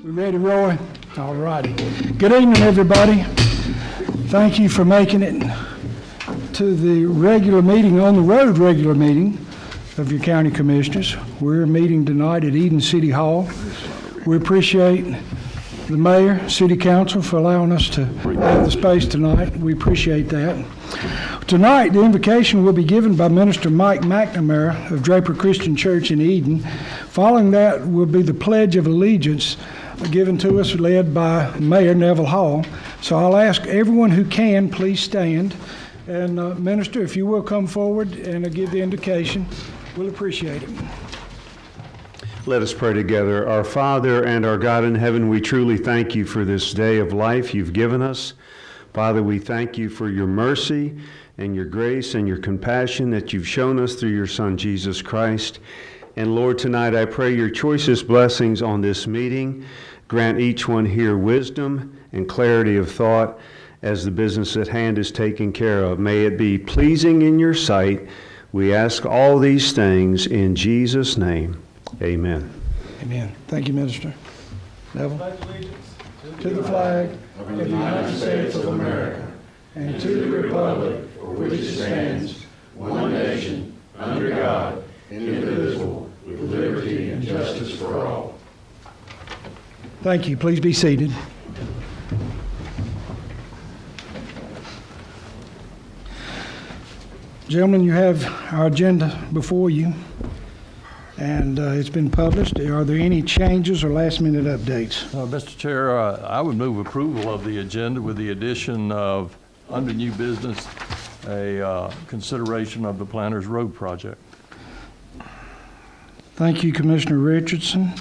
We ready, Roy? All righty. Good evening, everybody. Thank you for making it to the regular meeting, on the road regular meeting of your county commissioners. We're meeting tonight at Eden City Hall. We appreciate the mayor, city council for allowing us to have the space tonight. We appreciate that. Tonight, the invocation will be given by Minister Mike McNamara of Draper Christian Church in Eden. Following that will be the Pledge of Allegiance given to us, led by Mayor Neville Hall. So I'll ask everyone who can, please stand. And Minister, if you will come forward and give the indication, we'll appreciate it. Let us pray together. Our Father and our God in heaven, we truly thank you for this day of life you've given us. Father, we thank you for your mercy and your grace and your compassion that you've shown us through your Son, Jesus Christ. And Lord, tonight I pray your choicest blessings on this meeting. Grant each one here wisdom and clarity of thought as the business at hand is taken care of. May it be pleasing in your sight. We ask all these things in Jesus' name. Amen. Amen. Thank you, Minister. Neville. To the flag of the United States of America and to the republic for which it stands, one nation, under God, indivisible, with liberty and justice for all. Thank you. Please be seated. Gentlemen, you have our agenda before you, and it's been published. Are there any changes or last-minute updates? Mr. Chair, I would move approval of the agenda with the addition of, under new business, a consideration of the Planters Road project. Thank you, Commissioner Richardson.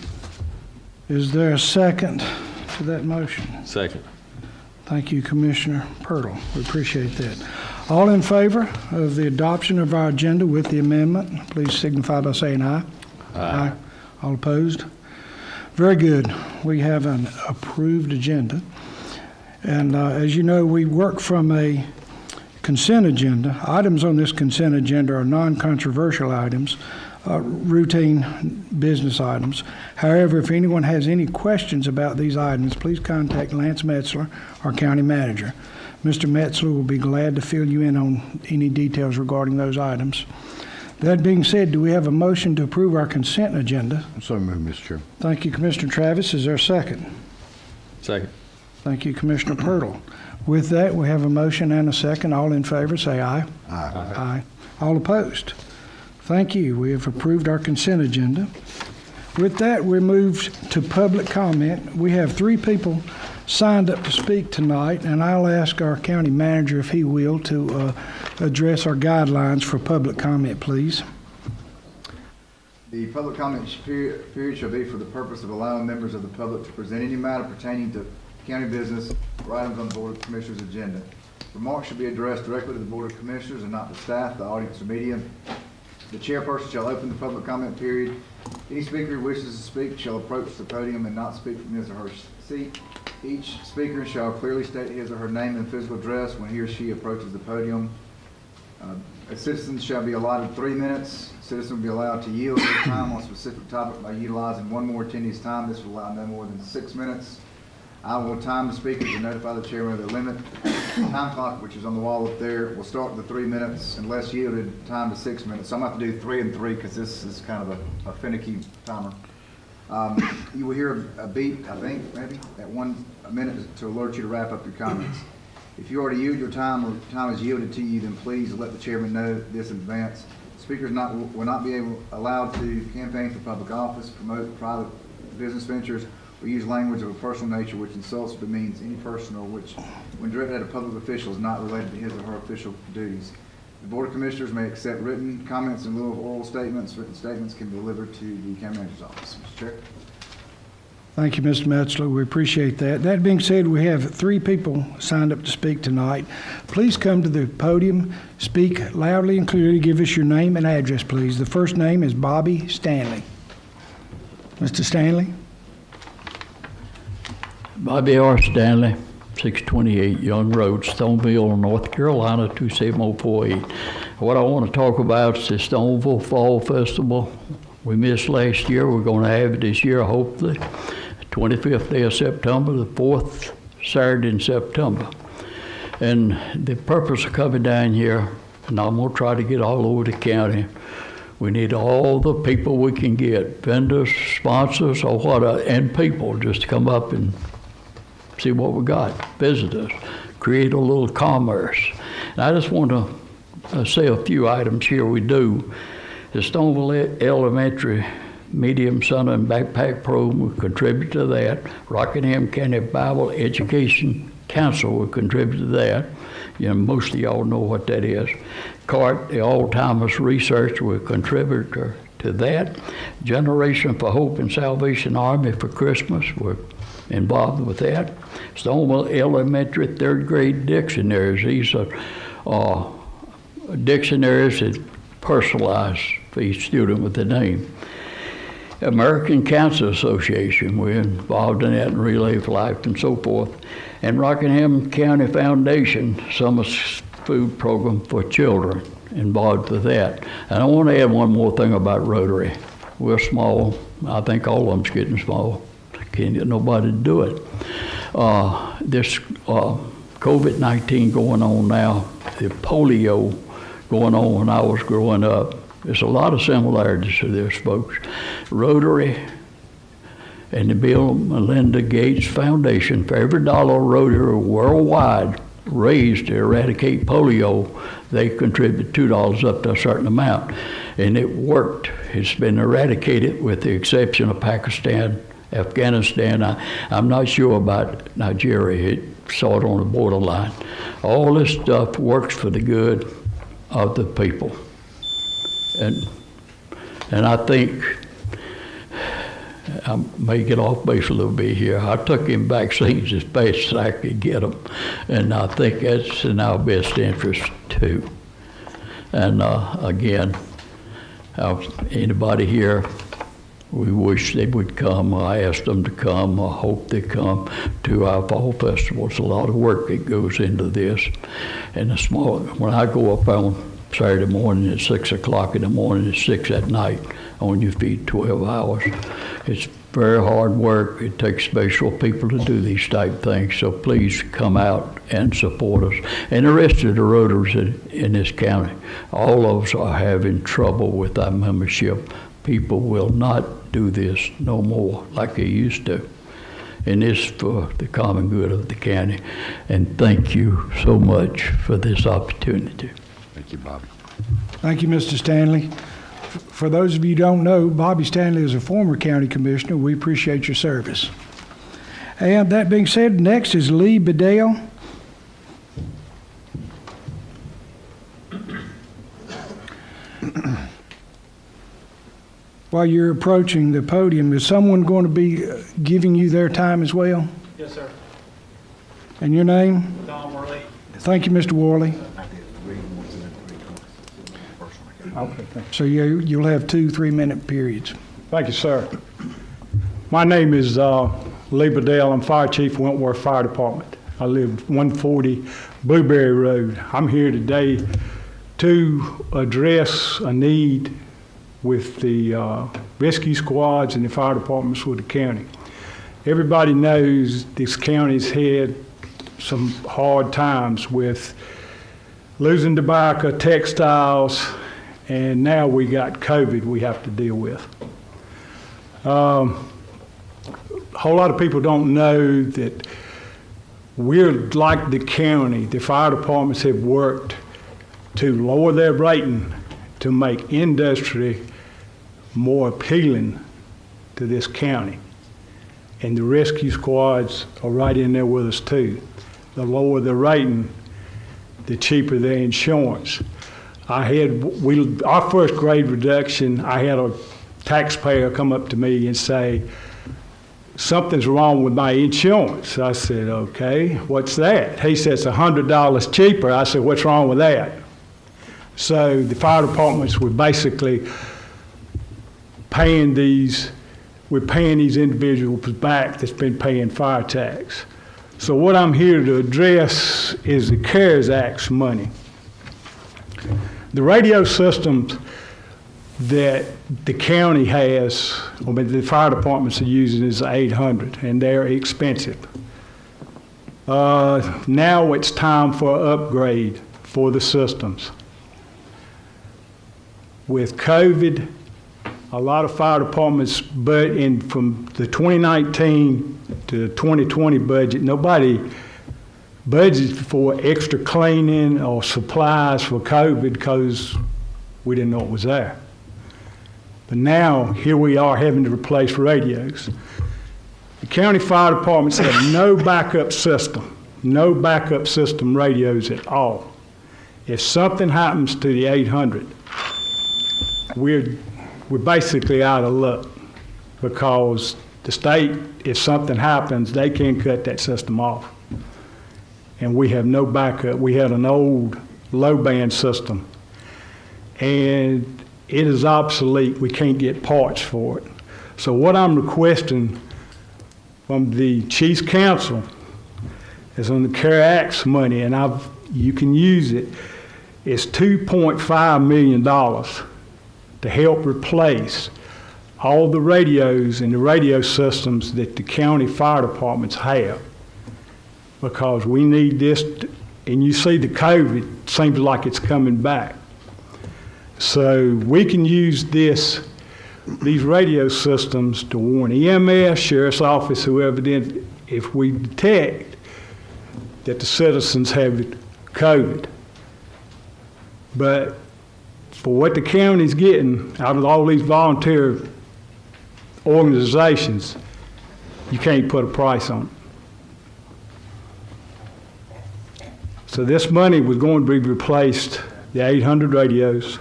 Is there a second to that motion? Second. Thank you, Commissioner Pirtle. We appreciate that. All in favor of the adoption of our agenda with the amendment, please signify by saying aye. Aye. All opposed? Very good. We have an approved agenda. And as you know, we work from a consent agenda. Items on this consent agenda are non-controversial items, routine business items. However, if anyone has any questions about these items, please contact Lance Metzler, our county manager. Mr. Metzler will be glad to fill you in on any details regarding those items. That being said, do we have a motion to approve our consent agenda? So moved, Mr. Chair. Thank you, Commissioner Travis. Is there a second? Second. Thank you, Commissioner Pirtle. With that, we have a motion and a second. All in favor, say aye. Aye. Aye. All opposed? Thank you. We have approved our consent agenda. With that, we moved to public comment. We have 3 people signed up to speak tonight, and I'll ask our county manager, if he will, to address our guidelines for public comment, please. The public comment period shall be for the purpose of allowing members of the public to present any matter pertaining to county business or items on the Board of Commissioners' agenda. Remarks should be addressed directly to the Board of Commissioners and not to staff, the audience, or media. The chairperson shall open the public comment period. Any speaker who wishes to speak shall approach the podium and not speak from his or her seat. Each speaker shall clearly state his or her name and physical address when he or she approaches the podium. A citizen shall be allotted 3 minutes. A citizen will be allowed to yield their time on a specific topic by utilizing one more attendee's time. This will allow no more than 6 minutes. I will time the speakers and notify the chairman of the limit. The time clock, which is on the wall up there, will start with the 3 minutes unless yielded time to 6 minutes. So I'm going to have to do 3 and 3 because this is kind of a finicky timer. You will hear a beep, I think, maybe, at 1 minute to alert you to wrap up your comments. If you already used your time or time is yielded to you, then please let the chairman know this in advance. Speakers will not be allowed to campaign for public office, promote private business ventures, or use language of a personal nature which insults or demeans any person or which, when directed at a public official, is not related to his or her official duties. The Board of Commissioners may accept written comments in lieu of oral statements. Written statements can be delivered to the county manager's office. Mr. Chair. Thank you, Mr. Metzler. We appreciate that. That being said, we have 3 people signed up to speak tonight. Please come to the podium, speak loudly and clearly. Give us your name and address, please. The first name is Bobby Stanley. Mr. Stanley. Bobby R. Stanley, 628 Young Road, Stoneville, North Carolina, 27048. What I want to talk about is the Stoneville Fall Festival. We missed last year. We're going to have it this year, hopefully. 25th day of September, the 4th Saturday in September. And the purpose of coming down here, and I'm going to try to get all over the county, we need all the people we can get, vendors, sponsors, or whatever, and people just to come up and see what we got, visit us, create a little commerce. And I just want to say a few items here we do. The Stoneville Elementary Medium Center and Backpack Program will contribute to that. Rockingham County Bible Education Council will contribute to that. You know, most of y'all know what that is. CART, the Alzheimer's Research, will contribute to that. Generation for Hope and Salvation Army for Christmas, we're involved with that. Stoneville Elementary third grade dictionaries. These are dictionaries that personalized for each student with the name. American Cancer Association, we're involved in that, and Relay for Life and so forth. And Rockingham County Foundation Summer Food Program for Children, involved with that. And I want to add one more thing about Rotary. We're small. I think all of them's getting small. Can't get nobody to do it. This COVID-19 going on now, the polio going on when I was growing up, there's a lot of similarities to this, folks. Rotary and the Bill and Melinda Gates Foundation, for every dollar Rotary worldwide raised to eradicate polio, they contribute $2 up to a certain amount. And it worked. It's been eradicated with the exception of Pakistan, Afghanistan. I'm not sure about Nigeria. It's sort of on the borderline. All this stuff works for the good of the people. And I think I may get off base a little bit here. I took him vaccines as fast as I could get them, and I think that's in our best interest too. And again, anybody here, we wish they would come. I asked them to come. I hope they come to our fall festival. It's a lot of work that goes into this. And when I go up on Saturday morning at 6 o'clock in the morning, at 6 at night, on your feet 12 hours. It's very hard work. It takes special people to do these type things. So please come out and support us. And the rest of the Rotaries in this county, all of us are having trouble with our membership. People will not do this no more like they used to. And it's for the common good of the county. And thank you so much for this opportunity. Thank you, Bobby. Thank you, Mr. Stanley. For those of you who don't know, Bobby Stanley is a former county commissioner. We appreciate your service. And that being said, next is Lee Bedell. While you're approaching the podium, is someone going to be giving you their time as well? Yes, sir. And your name? Don Worley. Thank you, Mr. Worley. Okay, thank you. So you'll have 2 3-minute periods. Thank you, sir. My name is Lee Bedell. I'm Fire Chief of Wentworth Fire Department. I live 140 Blueberry Road. I'm here today to address a need with the rescue squads and the fire departments with the county. Everybody knows this county's had some hard times with losing tobacco, textiles, and now we got COVID we have to deal with. A whole lot of people don't know that we're like the county. The fire departments have worked to lower their rating to make industry more appealing to this county. And the rescue squads are right in there with us too. The lower the rating, the cheaper their insurance. Our first grade reduction, I had a taxpayer come up to me and say, something's wrong with my insurance. I said, okay, what's that? He says, $100 cheaper. I said, what's wrong with that? So the fire departments were basically paying these individuals back that's been paying fire tax. So what I'm here to address is the CARES Act's money. The radio systems that the county has, or the fire departments are using is 800, and they're expensive. Now it's time for an upgrade for the systems. With COVID, a lot of fire departments, but from the 2019 to 2020 budget, nobody budgeted for extra cleaning or supplies for COVID because we didn't know it was there. But now, here we are having to replace radios. The county fire departments have no backup system radios at all. If something happens to the 800, we're basically out of luck, because the state, if something happens, they can cut that system off. And we have no backup. We had an old low-band system, and it is obsolete. We can't get parts for it. So what I'm requesting from the Chiefs Council is on the CARE Act's money, and you can use it. It's $2.5 million to help replace all the radios and the radio systems that the county fire departments have, because we need this, and you see the COVID seems like it's coming back. So we can use these radio systems to warn EMS, Sheriff's Office, whoever, then if we detect that the citizens have COVID. But for what the county's getting out of all these volunteer organizations, you can't put a price on it. So this money was going to be replaced, the 800 radios,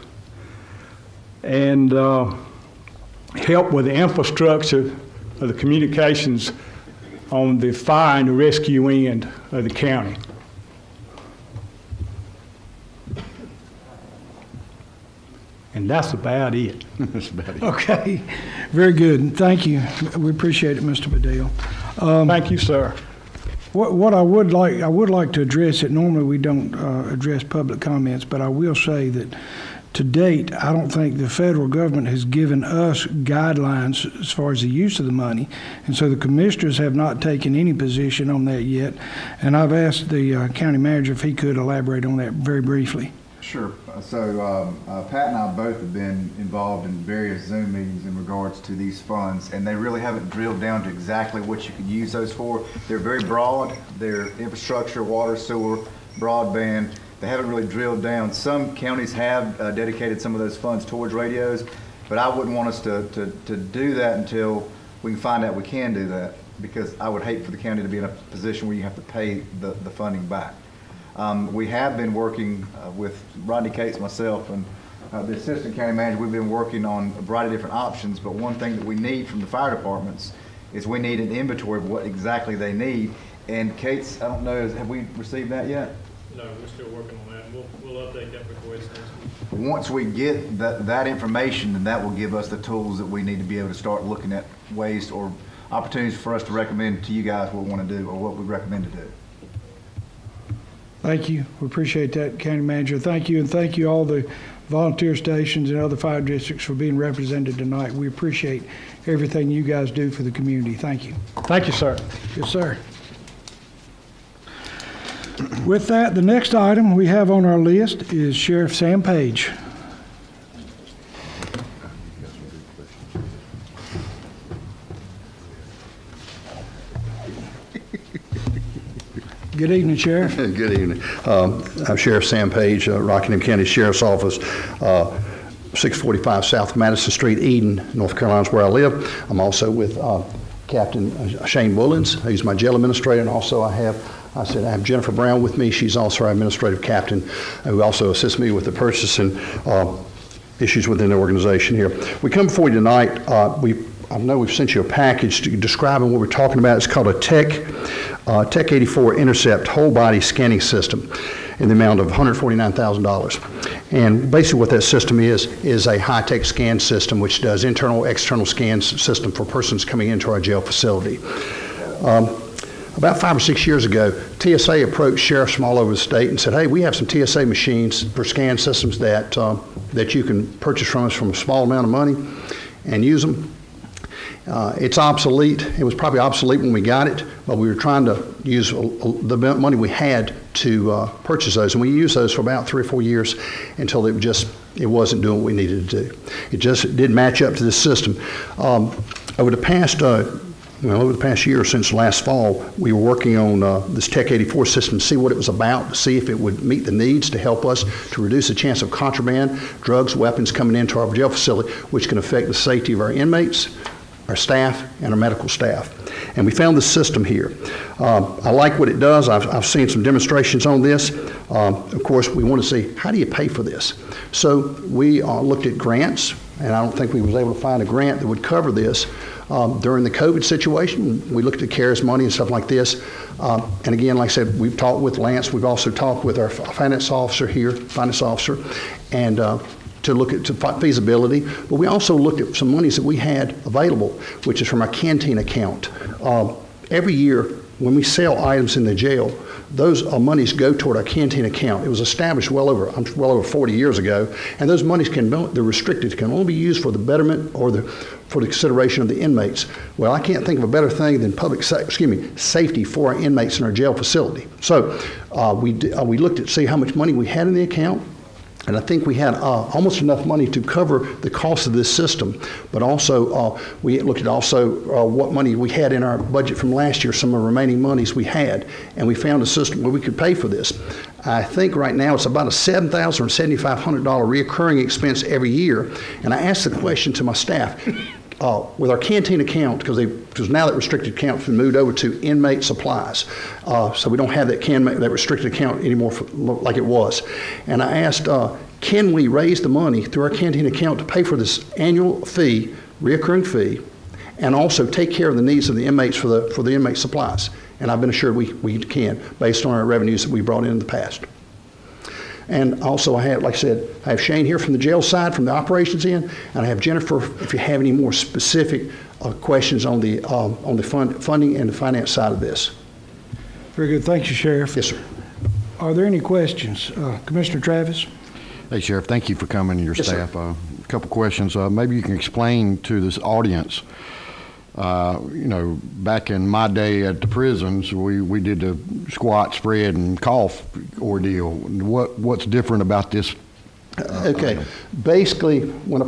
and help with the infrastructure of the communications on the fire and the rescue end of the county. And that's about it. That's about it. Okay, very good. Thank you. We appreciate it, Mr. Bedell. Thank you, sir. What I would like to address it. Normally we don't address public comments, but I will say that to date, I don't think the federal government has given us guidelines as far as the use of the money, and so the commissioners have not taken any position on that yet. And I've asked the county manager if he could elaborate on that very briefly. Sure. So Pat and I both have been involved in various Zoom meetings in regards to these funds, and they really haven't drilled down to exactly what you can use those for. They're very broad. They're infrastructure, water, sewer, broadband. They haven't really drilled down. Some counties have dedicated some of those funds towards radios, but I wouldn't want us to do that until we can find out we can do that, because I would hate for the county to be in a position where you have to pay the funding back. We have been working with Rodney Cates, myself, and the assistant county manager. We've been working on a variety of different options, but one thing that we need from the fire departments is we need an inventory of what exactly they need. And Cates, I don't know, have we received that yet? No, we're still working on that. We'll update that request next week. Once we get that information, then that will give us the tools that we need to be able to start looking at ways or opportunities for us to recommend to you guys what we want to do or what we recommend to do. Thank you. We appreciate that, County Manager. Thank you, and thank you all the volunteer stations and other fire districts for being represented tonight. We appreciate everything you guys do for the community. Thank you. Thank you, sir. Yes, sir. With that, the next item we have on our list is Sheriff Sam Page. Good evening, Sheriff. Good evening. I'm Sheriff Sam Page, Rockingham County Sheriff's Office, 645 South Madison Street, Eden, North Carolina is where I live. I'm also with Captain Shane Woolens, who's my jail administrator, and also I have Jennifer Brown with me. She's also our administrative captain, who also assists me with the purchasing issues within the organization here. We come before you tonight. I know we've sent you a package describing what we're talking about. It's called a Tech 84 Intercept whole body scanning system in the amount of $149,000. And basically what that system is a high-tech scan system which does internal, external scans system for persons coming into our jail facility. About 5 or 6 years ago, TSA approached sheriffs from all over the state and said, hey, we have some TSA machines for scan systems that you can purchase from us from a small amount of money and use them. It's obsolete. It was probably obsolete when we got it, but we were trying to use the money we had to purchase those, and we used those for about 3 or 4 years until it wasn't doing what we needed to do. It just didn't match up to this system. Over the past year, since last fall, we were working on this Tech 84 system to see what it was about, to see if it would meet the needs to help us to reduce the chance of contraband, drugs, weapons coming into our jail facility, which can affect the safety of our inmates, our staff, and our medical staff. And we found this system here. I like what it does. I've seen some demonstrations on this. Of course, we want to see, how do you pay for this? So we looked at grants, and I don't think we was able to find a grant that would cover this. During the COVID situation, we looked at CARES money and stuff like this. And again, like I said, we've talked with Lance. We've also talked with our finance officer, and to look at feasibility. But we also looked at some monies that we had available, which is from our canteen account. Every year, when we sell items in the jail, those monies go toward our canteen account. It was established well over 40 years ago, and those monies they're restricted, can only be used for the betterment or for the consideration of the inmates. Well, I can't think of a better thing than safety for our inmates in our jail facility. So we looked at see how much money we had in the account. And I think we had almost enough money to cover the cost of this system. But also, we looked at what money we had in our budget from last year, some of the remaining monies we had, and we found a system where we could pay for this. I think right now it's about a $7,000 or $7,500 reoccurring expense every year. And I asked the question to my staff, with our canteen account, because now that restricted account's been moved over to inmate supplies, so we don't have that restricted account anymore like it was. And I asked, can we raise the money through our canteen account to pay for this annual fee, reoccurring fee, and also take care of the needs of the inmates for the inmate supplies? And I've been assured we can, based on our revenues that we brought in the past. And also I have Shane here from the jail side, from the operations end, and I have Jennifer, if you have any more specific questions on the funding and the finance side of this. Very good. Thank you, Sheriff. Yes, sir. Are there any questions? Commissioner Travis? Hey, Sheriff, thank you for coming and your Yes, staff. sir. A couple questions. Maybe you can explain to this audience, back in my day at the prisons, we did the squat, spread, and cough ordeal. What's different about this? Okay. Basically, when a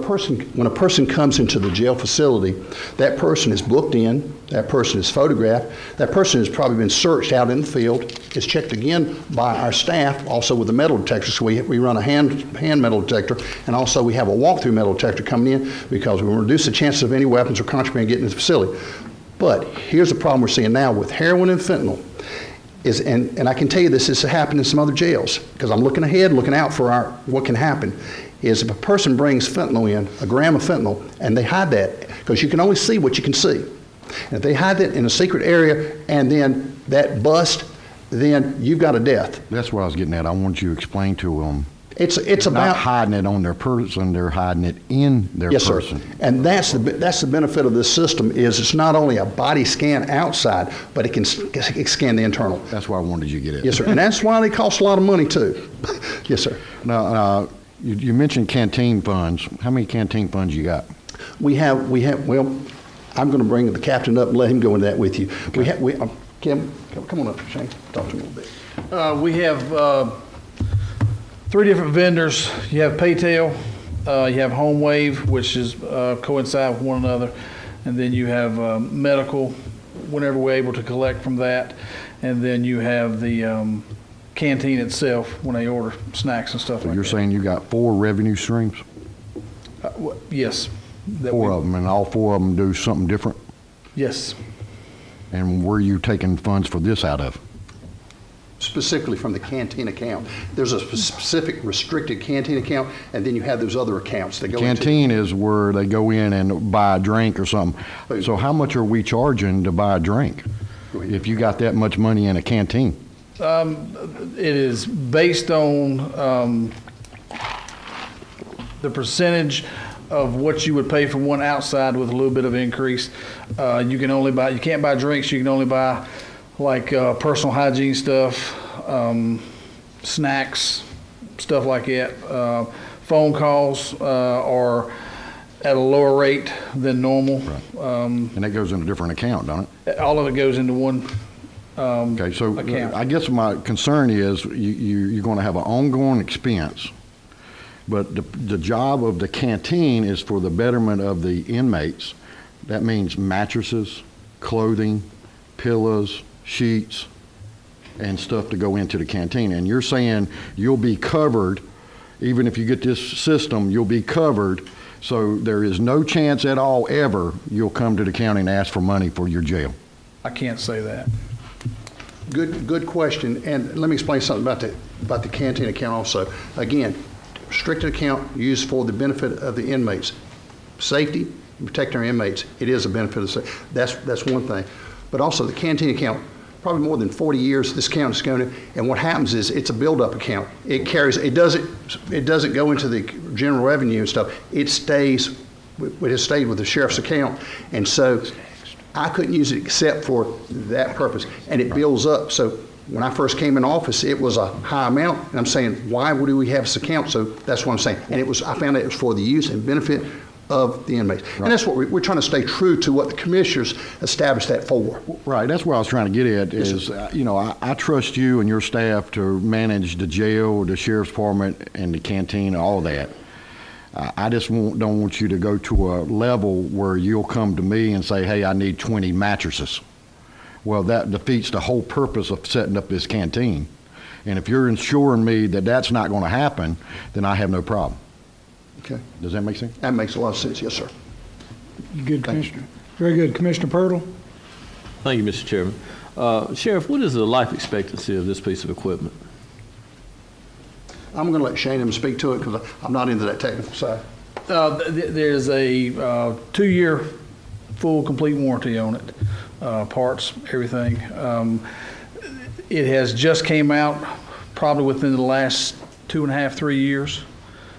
person comes into the jail facility, that person is booked in, that person is photographed, that person has probably been searched out in the field, is checked again by our staff, also with a metal detector. So we run a hand metal detector, and also we have a walk-through metal detector coming in because we want to reduce the chances of any weapons or contraband getting into the facility. But here's the problem we're seeing now with heroin and fentanyl. And I can tell you this has happened in some other jails, because I'm looking ahead, looking out for what can happen, is if a person brings fentanyl in, a gram of fentanyl, and they hide that, because you can only see what you can see. And if they hide that in a secret area and then that bust, then you've got a death. That's what I was getting at. I want you to explain to them. It's They're about not hiding it on their person, they're hiding it in their yes, person. sir. And that's the benefit of this system is it's not only a body scan outside, but it can scan the internal. That's why I wanted you to get it. Yes, sir. And that's why they cost a lot of money too. Yes, sir. Now, you mentioned Canteen Funds. How many Canteen Funds you got? We have. Well, I'm going to bring the captain up and let him go into that with you. Okay. Kim, come on up, Shane. Talk to him a little bit. We have 3 different vendors. You have Paytail, you have Home Wave, which is coincide with one another, and then you have medical, whenever we're able to collect from that, and then you have the canteen itself when they order snacks and stuff So like you're that. saying you got 4 revenue streams? Yes. 4 of them, and all 4 of them do something different? Yes. And where are you taking funds for this out of? Specifically from the canteen account. There's a specific restricted canteen account, and then you have those other accounts that go Canteen is where they go in and buy a drink or something. Food. So how much are we charging to buy a drink Go ahead. if you got that much money in a canteen? It is based on the percentage of what you would pay for one outside with a little bit of increase. You can't buy drinks, you can only buy like personal hygiene stuff, snacks, stuff like that. Phone calls are at a lower rate than normal. Right. And that goes in a different account, don't it? All of it goes into one Okay, so account. I guess my concern is you're going to have an ongoing expense, but the job of the canteen is for the betterment of the inmates. That means mattresses, clothing, pillows, sheets, and stuff to go into the canteen. And you're saying you'll be covered, even if you get this system, you'll be covered. So there is no chance at all ever you'll come to the county and ask for money for your jail. I can't say that. Good question, and let me explain something about the canteen account also. Again, restricted account used for the benefit of the inmates. Safety, protect our inmates, it is a benefit of safety. That's one thing. But also the canteen account, probably more than 40 years this account is going to, and what happens is it's a build-up account. It doesn't go into the general revenue and stuff. It has stayed with the sheriff's account, and so I couldn't use it except for that purpose, and it builds up. So when I first came in office, it was a high amount, and I'm saying, why would we have this account? So that's what I'm saying. And I found out it was for the use and benefit of the inmates. Right. And that's what we're trying to stay true to what the commissioners established that for. Right, that's what I was trying to get at is, I trust you and your staff to manage the jail, the sheriff's department, and the canteen, all that. I just don't want you to go to a level where you'll come to me and say, hey, I need 20 mattresses. Well, that defeats the whole purpose of setting up this canteen. And if you're ensuring me that that's not going to happen, then I have no problem. Okay. Does that make sense? That makes a lot of sense, yes, sir. You good, Commissioner? Very good. Commissioner Pirtle? Thank you, Mr. Chairman. Sheriff, what is the life expectancy of this piece of equipment? I'm going to let Shane speak to it because I'm not into that technical side. There's a 2-year full complete warranty on it, parts, everything. It has just came out probably within the last 2.5, 3 years.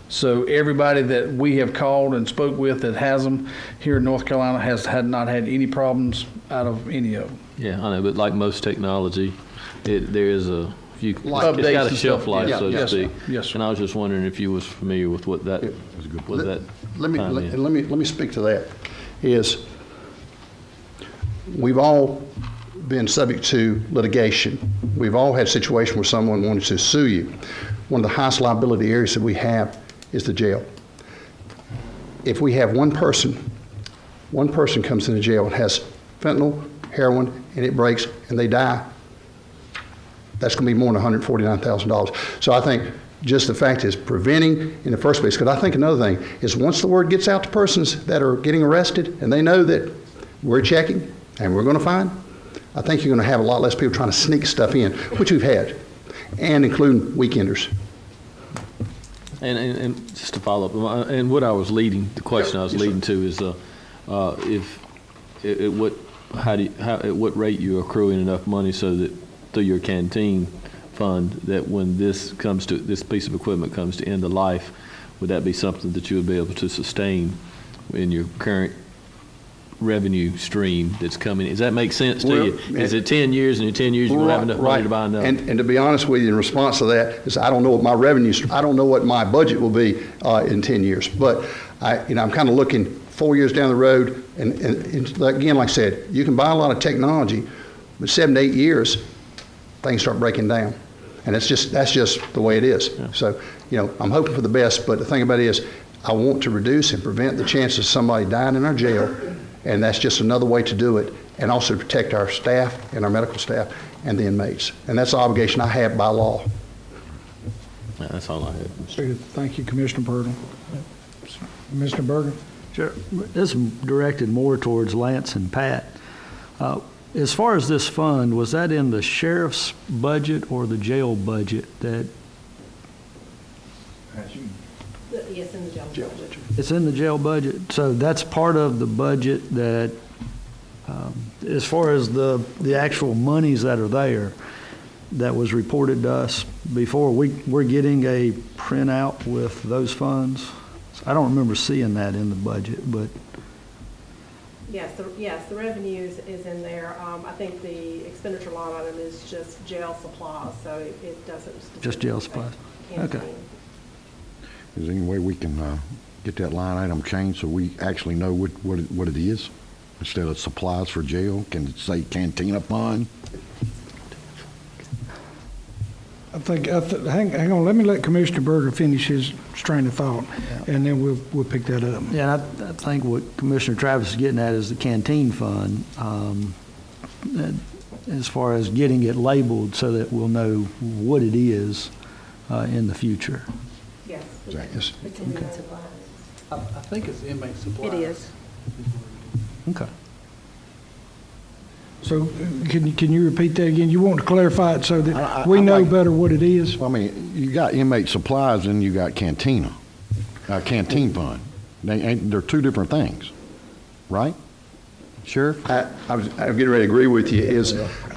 So everybody that we have called and spoke with that has them here in North Carolina had not had any problems out of any of them. Yeah, I know, but like most technology, there is a few, it's Updates got a and shelf stuff. life, Yeah, so to yes, sir. speak. Yes, sir. And I was just wondering if you was familiar with what that, what that Let time me speak to that. Is we've all been subject to litigation. We've all had situations where someone wanted to sue you. One of the highest liability areas that we have is the jail. If we have one person comes into jail and has fentanyl, heroin, and it breaks and they die, that's going to be more than $149,000. So I think just the fact is preventing in the first place, because I think another thing is once the word gets out to persons that are getting arrested and they know that we're checking and we're going to find, I think you're going to have a lot less people trying to sneak stuff in, which we've had, and including weekenders. And just to follow up, and what I was leading, the question I was leading to is, at what rate you accruing enough money so that through your canteen fund that when this piece of equipment comes to end of life, would that be something that you would be able to sustain in your current revenue stream that's coming? Does that make sense to you? Is it 10 years, and in 10 years you're going to have enough money to buy another? And to be honest with you, in response to that, is I don't know what my I don't know what my budget will be in 10 years. But I'm kind of looking 4 years down the road, and again, like I said, you can buy a lot of technology, but 7 to 8 years, things start breaking down, and that's just the way it is. Yeah. So I'm hoping for the best, but the thing about it is, I want to reduce and prevent the chances of somebody dying in our jail. And that's just another way to do it, and also protect our staff and our medical staff and the inmates. And that's the obligation I have by law. Yeah, that's all I have. Thank you, Commissioner Pirtle. Mr. Berger? Sure. This is directed more towards Lance and Pat. As far as this fund, was that in the sheriff's budget or the jail budget? Yes, in the jail budget. It's in the jail budget, so that's part of the budget that, as far as the actual monies that are there, that was reported to us before, we're getting a printout with those funds. I don't remember seeing that in the budget, but Yes, the revenue is in there. I think the expenditure line item is just jail supplies, so it doesn't. Just jail supplies? Okay. Is there any way we can get that line item changed so we actually know what it is? Instead of supplies for jail, can it say Canteen Fund? Hang on, let me let Commissioner Berger finish his train of thought, and then we'll pick that up. Yeah, and I think what Commissioner Travis is getting at is the Canteen Fund, as far as getting it labeled so that we'll know what it is in the future. Yes. Yes. It's inmate supplies. I think it's inmate supplies. It is. Okay. So can you repeat that again? You want to clarify it so that we I'd know like- better what it is? I mean, you got inmate supplies and you got Canteen Fund. They're two different things, right? Sheriff? I'm getting ready to agree with you,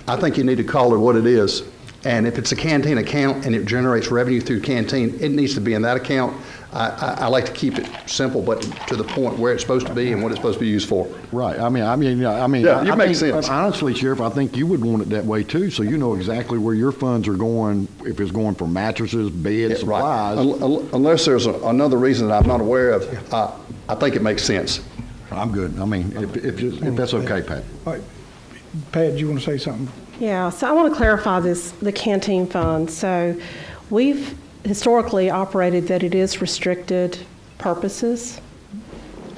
I think you need to call it what it is. And if it's a canteen account and it generates revenue through canteen, it needs to be in that account. I like to keep it simple, but to the point where it's supposed to be and what it's supposed to be used for. Right. I mean. Yeah, I it makes think, sense. honestly, Sheriff, I think you would want it that way too, so you know exactly where your funds are going, if it's going for mattresses, beds, supplies. Unless there's another reason that I'm not aware of, I think it makes sense. I'm good. I mean, if that's okay, Pat. All right. Pat, do you want to say something? Yeah, so I want to clarify the Canteen Fund. So we've historically operated that it is restricted purposes.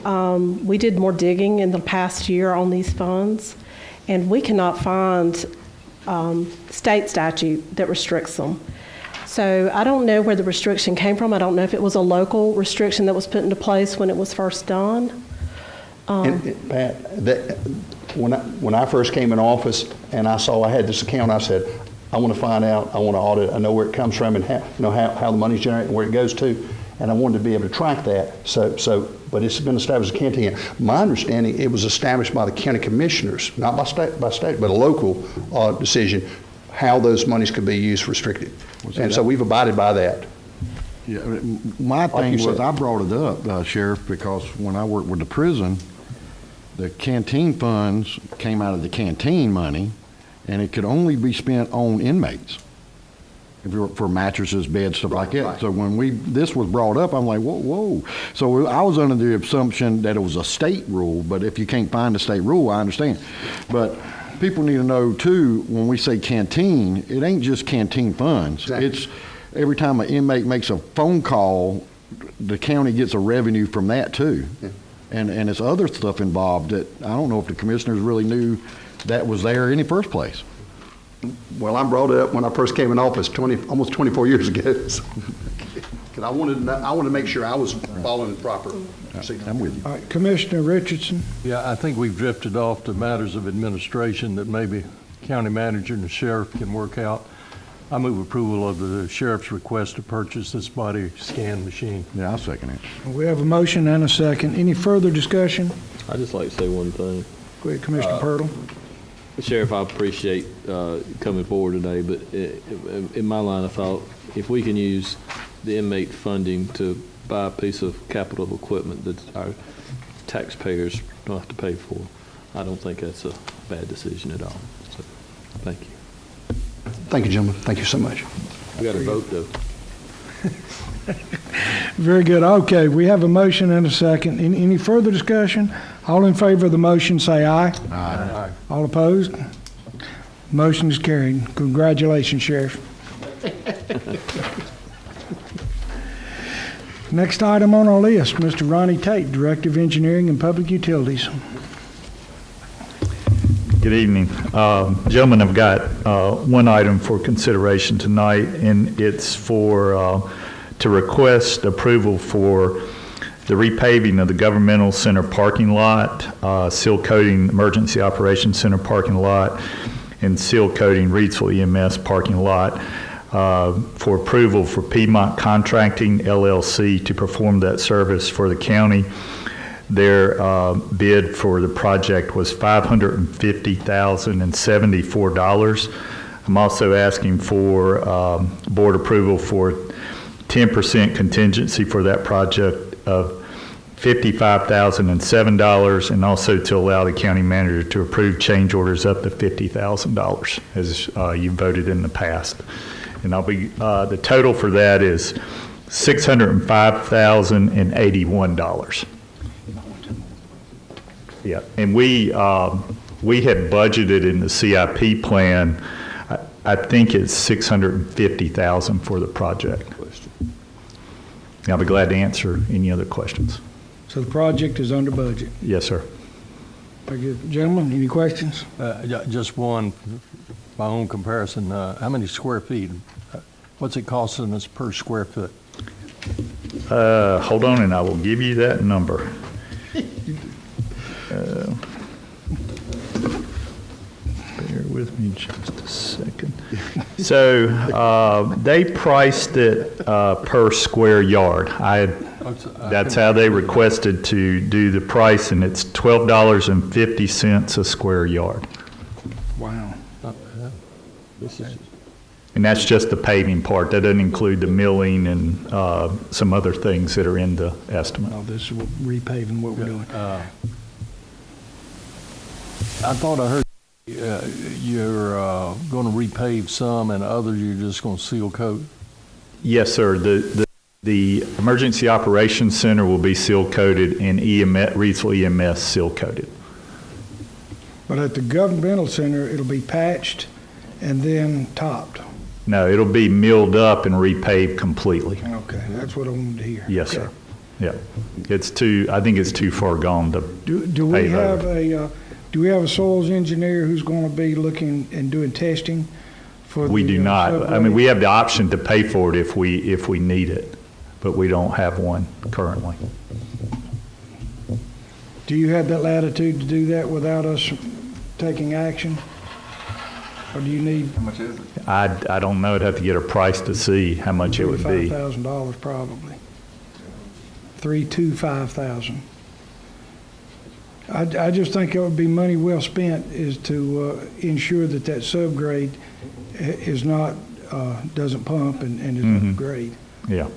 We did more digging in the past year on these funds, and we cannot find state statute that restricts them. So I don't know where the restriction came from. I don't know if it was a local restriction that was put into place when it was first done. And Pat, when I first came in office and I saw I had this account, I said, I want to find out, I want to audit, I know where it comes from and how the money's generated and where it goes to, and I wanted to be able to track that. But it's been established as a canteen. My understanding, it was established by the county commissioners, not by state, but a local decision, how those monies could be used restricted. And so we've abided by that. Yeah, my Like you thing was, said. I brought it up, Sheriff, because when I worked with the prison, the canteen funds came out of the canteen money, and it could only be spent on inmates for mattresses, beds, stuff like that. Right. So when this was brought up, I'm like, whoa. So I was under the assumption that it was a state rule, but if you can't find a state rule, I understand. But people need to know, too, when we say canteen, it ain't just canteen funds. Exactly. It's every time an inmate makes a phone call, the county gets a revenue from that, too. Yeah. And it's other stuff involved that I don't know if the commissioners really knew that was there in the first place. Well, I brought it up when I first came in office almost 24 years ago. Because I wanted to make sure I was following the proper procedure. I'm with you. All right, Commissioner Richardson. Yeah, I think we've drifted off to matters of administration that maybe county manager and the sheriff can work out. I move approval of the sheriff's request to purchase this body scan machine. Yeah, I'll second it. We have a motion and a second. Any further discussion? I'd just like to say one thing. Go ahead, Commissioner Pirtle. Sheriff, I appreciate coming forward today, but in my line of thought, if we can use the inmate funding to buy a piece of capital equipment that our taxpayers don't have to pay for, I don't think that's a bad decision at all. So, thank you. Thank you, gentlemen. Thank you so much. We got a vote, though. Very good. Okay, we have a motion and a second. Any further discussion? All in favor of the motion, say aye. Aye. All opposed? Motion is carried. Congratulations, Sheriff. Next item on our list, Mr. Ronnie Tate, Director of Engineering and Public Utilities. Good evening. Gentlemen, I've got one item for consideration tonight, and it's to request approval for the repaving of the Governmental Center parking lot, seal coating Emergency Operations Center parking lot, and seal coating Reidsville EMS parking lot for approval for Piedmont Contracting LLC to perform that service for the county. Their bid for the project was $550,074. I'm also asking for board approval for 10% contingency for that project of $55,007, and also to allow the county manager to approve change orders up to $50,000, as you voted in the past. And the total for that is $605,081. Yeah, and we had budgeted in the CIP plan, I think it's $650,000 for the project. And I'll be glad to answer any other questions. So the project is under budget. Yes, sir. Very good. Gentlemen, any questions? Just one, my own comparison, how many square feet? What's it costing us per square foot? Hold on, and I will give you that number. Bear with me just a second. So they priced it per square yard. That's how they requested to do the price, and it's $12.50 a square yard. Wow. And that's just the paving part. That doesn't include the milling and some other things that are in the estimate. Oh, this is repaving what we're doing. I thought I heard you're going to repave some and others you're just going to seal coat. Yes, sir. The Emergency Operations Center will be seal coated, and Reidsville EMS seal coated. But at the governmental center, it'll be patched and then topped. No, it'll be milled up and repaved completely. Okay, that's what I wanted to hear. Yes, Okay. sir. Yeah, I think it's too far gone to Do we pave have over. do we have a soils engineer who's going to be looking and doing testing for We the, do not. I subgrade? mean, we have the option to pay for it if we need it, but we don't have one currently. Do you have that latitude to do that without us taking action? Or do you need How much is it? I don't know. I'd have to get a price to see how much it would be. $35,000 probably? $325,000. I just think it would be money well spent is to ensure that that subgrade is not, doesn't pump and is upgrade. Yeah.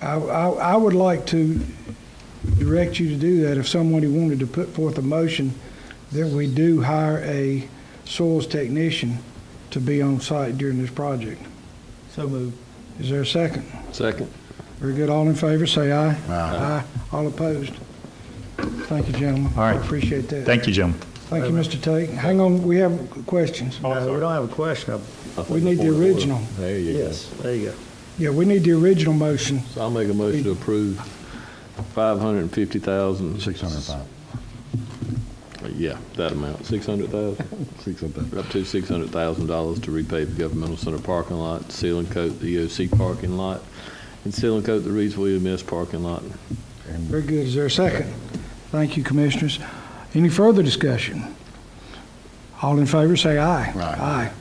I would like to direct you to do that if somebody wanted to put forth a motion that we do hire a soils technician to be on site during this project. So moved. Is there a second? Second. Very good. All in favor, say aye. Aye. All opposed? Thank you, gentlemen. All right. I appreciate that. Thank you, gentlemen. Thank you, Mr. Tate. Hang on, we have questions. No, we don't have a question. We need the original. There you Yes, there you go. Yeah, we need the original motion. So I'll make a motion to approve $550,000. 605. Yeah, that amount, 600,000? 605. Up to $600,000 to repave the governmental center parking lot, seal and coat the EOC parking lot, and seal and coat the Reidsville EMS parking lot. Very good. Is there a second? Thank you, Commissioners. Any further discussion? All in favor, say aye. Aye.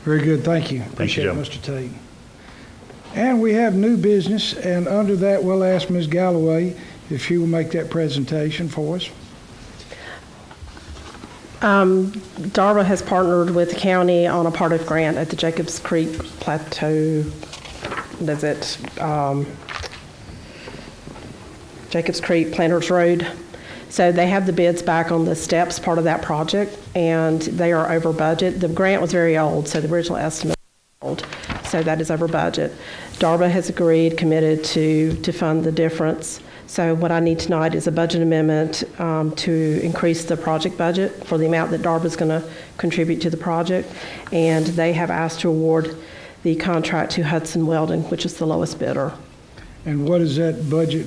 Very good. Thank you. Appreciate it, Mr. Tate. And we have new business, and under that, we'll ask Ms. Galloway if she will make that presentation for us. DARPA has partnered with the county on a part of grant at the Jacobs Creek Plateau. Does it? Jacobs Creek Planters Road. So they have the bids back on the steps part of that project, and they are over budget. The grant was very old, so the original estimate was old, so that is over budget. DARPA has agreed, committed to fund the difference. So what I need tonight is a budget amendment to increase the project budget for the amount that DARPA is going to contribute to the project, and they have asked to award the contract to Hudson Welding, which is the lowest bidder. And what is that budget,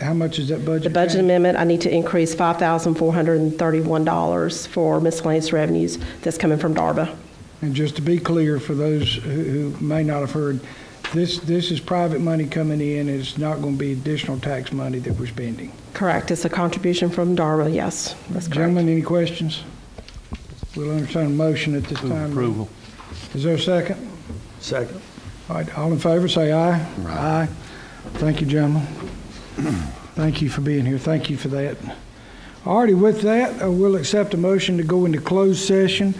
how much is that budget? The budget amendment, I need to increase $5,431 for miscellaneous revenues that's coming from DARPA. And just to be clear, for those who may not have heard, this is private money coming in. It's not going to be additional tax money that we're spending. Correct. It's a contribution from DARPA, yes. That's correct. Gentlemen, any questions? We'll entertain a motion at this time. Approval. Is there a second? Second. All right, all in favor, say aye. Aye. Thank you, gentlemen. Thank you for being here. Thank you for that. All righty, with that, we'll accept a motion to go into closed session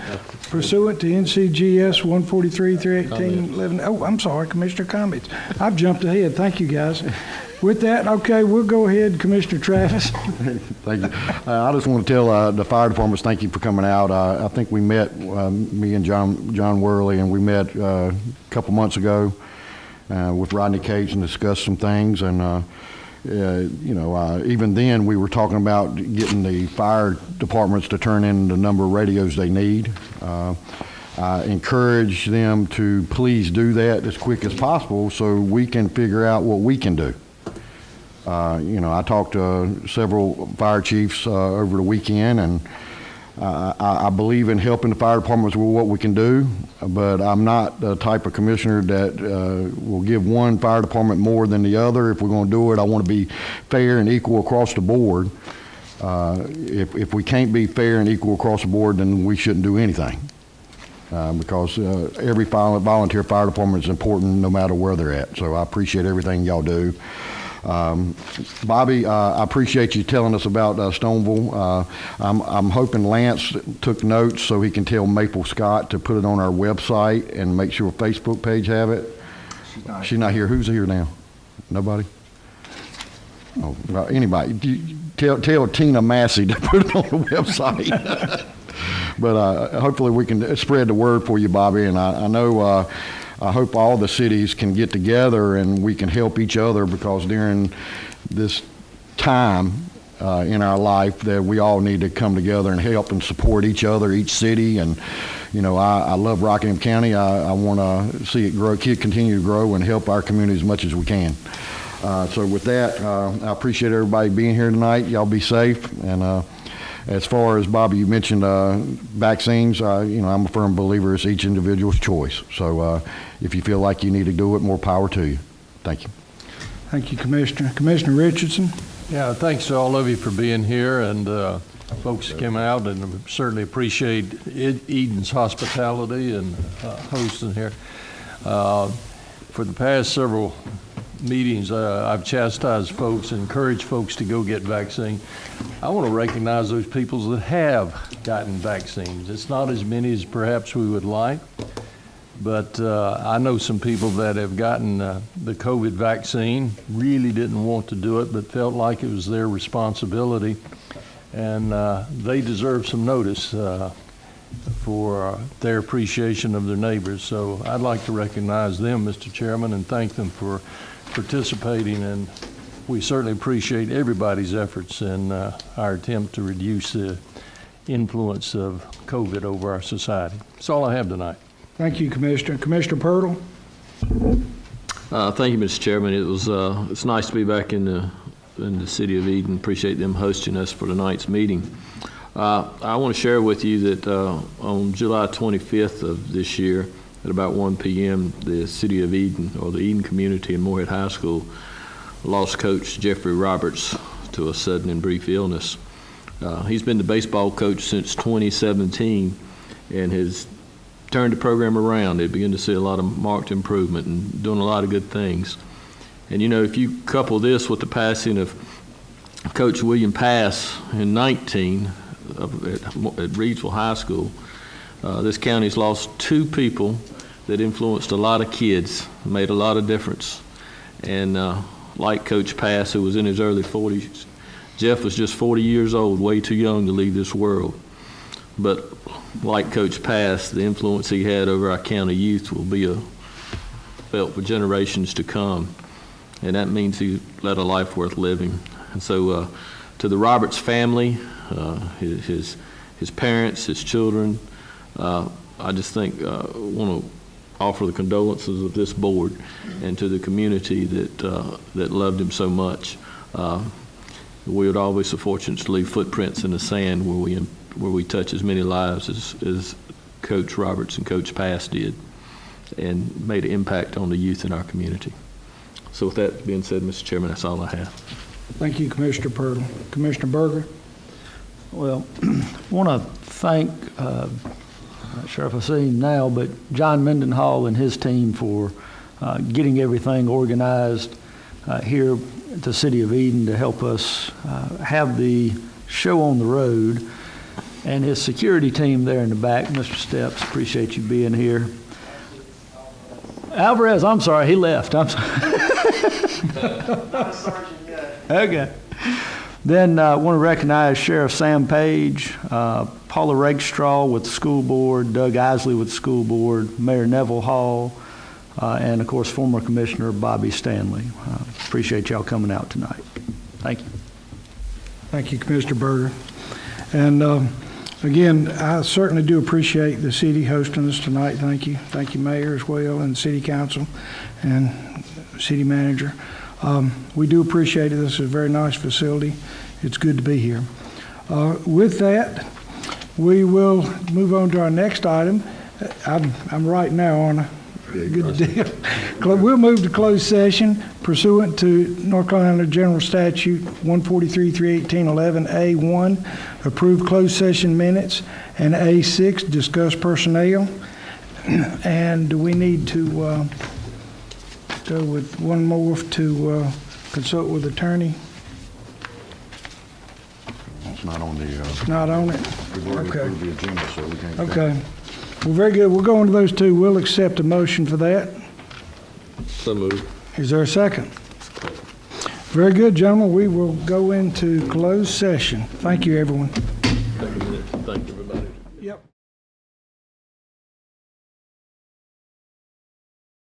pursuant to NCGS 143-318-11. Oh, I'm sorry, Commissioner comments. I've jumped ahead. Thank you, guys. With that, okay, we'll go ahead, Commissioner Travis. Thank you. I just want to tell the fire departments, thank you for coming out. I think we met, me and John Worley, and we met a couple months ago with Rodney Cates and discussed some things. And, even then, we were talking about getting the fire departments to turn in the number of radios they need. I encourage them to please do that as quick as possible so we can figure out what we can do. I talked to several fire chiefs over the weekend, and I believe in helping the fire departments with what we can do, but I'm not the type of commissioner that will give one fire department more than the other. If we're going to do it, I want to be fair and equal across the board. If we can't be fair and equal across the board, then we shouldn't do anything. Because every volunteer fire department is important no matter where they're at. So I appreciate everything y'all do. Bobby, I appreciate you telling us about Stoneville. I'm hoping Lance took notes so he can tell Maple Scott to put it on our website and make sure Facebook page have it. She's not here. Who's here now? Nobody? Oh, well, anybody. Tell Tina Massey to put it on the website. But hopefully we can spread the word for you, Bobby. And I know I hope all the cities can get together and we can help each other, because during this time in our life that we all need to come together and help and support each other, each city. And, I love Rockingham County. I want to see it grow, continue to grow and help our community as much as we can. So with that, I appreciate everybody being here tonight. Y'all be safe. And as far as Bobby, you mentioned vaccines. I'm a firm believer it's each individual's choice. So if you feel like you need to do it, more power to you. Thank you. Thank you, Commissioner. Commissioner Richardson. Yeah, thanks to all of you for being here, and folks came out, and certainly appreciate Eden's hospitality and hosting here. For the past several meetings, I've chastised folks and encouraged folks to go get vaccine. I want to recognize those people that have gotten vaccines. It's not as many as perhaps we would like, but I know some people that have gotten the COVID vaccine, really didn't want to do it, but felt like it was their responsibility, and they deserve some notice for their appreciation of their neighbors. So I'd like to recognize them, Mr. Chairman, and thank them for participating, and we certainly appreciate everybody's efforts in our attempt to reduce the influence of COVID over our society. That's all I have tonight. Thank you, Commissioner. Commissioner Pirtle. Thank you, Mr. Chairman. It's nice to be back in the city of Eden. Appreciate them hosting us for tonight's meeting. I want to share with you that on July 25th of this year, at about 1 p.m., the city of Eden, or the Eden community in Moorhead High School, lost Coach Jeffrey Roberts to a sudden and brief illness. He's been the baseball coach since 2017 and has turned the program around. They begin to see a lot of marked improvement and doing a lot of good things. And if you couple this with the passing of Coach William Pass in 19 at Reedsville High School, this county's lost two people that influenced a lot of kids, made a lot of difference. And like Coach Pass, who was in his early 40s, Jeff was just 40 years old, way too young to leave this world. But like Coach Pass, the influence he had over our county youth will be felt for generations to come. And that means he led a life worth living. And so to the Roberts family, his parents, his children, I just think want to offer the condolences of this board and to the community that loved him so much. We would always be fortunate to leave footprints in the sand where we touch as many lives as Coach Roberts and Coach Pass did, and made an impact on the youth in our community. So with that being said, Mr. Chairman, that's all I have. Thank you, Commissioner Pirtle. Commissioner Berger. Well, I want to thank, not sure if I see him now, but John Mendenhall and his team for getting everything organized here at the City of Eden to help us have the show on the road, and his security team there in the back. Mr. Steps, appreciate you being here. Alvarez, I'm sorry, he left. I'm sorry. Okay. Then I want to recognize Sheriff Sam Page, Paula Rakestraw with the school board, Doug Isley with the school board, Mayor Neville Hall, and of course former Commissioner Bobby Stanley. Appreciate y'all coming out tonight. Thank you. Thank you, Commissioner Berger. And again, I certainly do appreciate the city hosting us tonight. Thank you. Thank you, Mayor, as well, and City Council and City Manager. We do appreciate it. This is a very nice facility. It's good to be here. With that, we will move on to our next item. I'm right now on a good deal. We'll move to closed session pursuant to North Carolina General Statute 143-318-11A1, approve closed session minutes, and A6, discuss personnel. And do we need to go with one more to consult with attorney? It's not on the, It's not on it? we've already Okay. approved the agenda, so we can't. Okay. Well, very good. We'll go into those two. We'll accept a motion for that. So moved. Is there a second? Very good, gentlemen. We will go into closed session. Thank you, everyone. Take a minute to thank everybody.